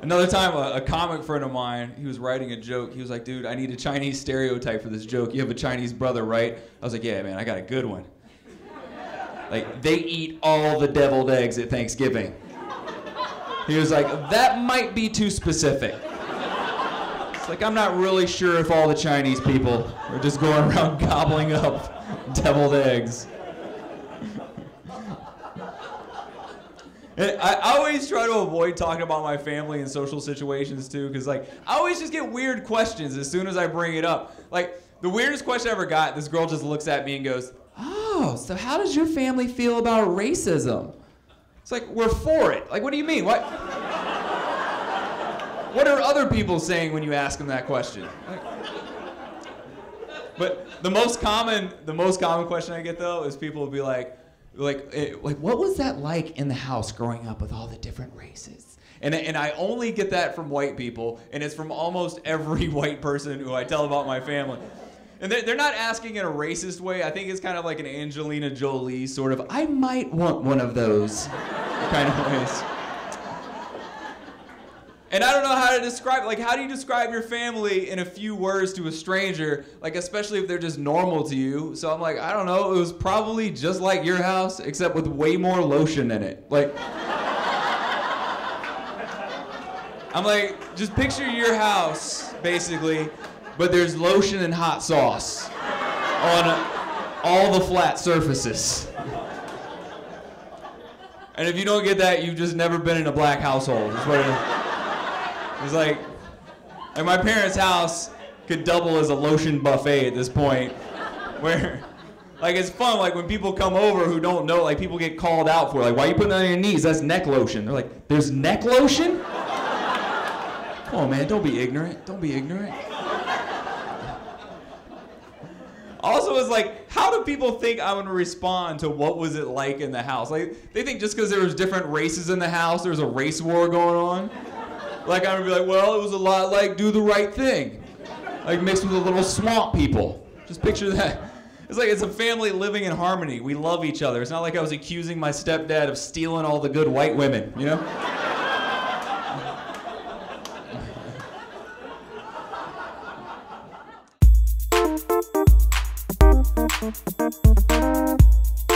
Another time, a comic friend of mine, he was writing a joke. He was like, dude, I need a Chinese stereotype for this joke. You have a Chinese brother, right? I was like, yeah, man, I got a good one. Like, they eat all the deviled eggs at Thanksgiving. He was like, that might be too specific. It's like, I'm not really sure if all the Chinese people are just going around gobbling up deviled eggs. And I always try to avoid talking about my family in social situations too, because like I always just get weird questions as soon as I bring it up. Like the weirdest question I ever got, this girl just looks at me and goes, "Oh, so how does your family feel about racism?" It's like, we're for it. Like, what do you mean? What are other people saying when you ask them that question? Like, but the most common question I get though is people will be like, what was that like in the house growing up with all the different races? And I only get that from white people, and it's from almost every white person who I tell about my family. And they're not asking in a racist way. I think it's kind of like an Angelina Jolie sort of, I might want one of those kind of ways. And I don't know how to describe, like, how do you describe your family in a few words to a stranger, like, especially if they're just normal to you? So I'm like, I don't know, it was probably just like your house, except with way more lotion in it. Like, I'm like, just picture your house, basically, but there's lotion and hot sauce on all the flat surfaces. And if you don't get that, you've just never been in a black household. That's what it is. It's like my parents' house could double as a lotion buffet at this point, where, like, it's fun, like, when people come over who don't know, like, people get called out for, like, why are you putting that on your knees? That's neck lotion. They're like, there's neck lotion? Come on, man, don't be ignorant. Don't be ignorant. Also, it's like, how do people think I'm gonna respond to what was it like in the house? Like, they think just because there was different races in the house, there was a race war going on. Like, I'm gonna be like, well, it was a lot like Do the Right Thing. Like, mixed with a little swamp people. Just picture that. It's like, it's a family living in harmony. We love each other. It's not like I was accusing my stepdad of stealing all the good white women, you know?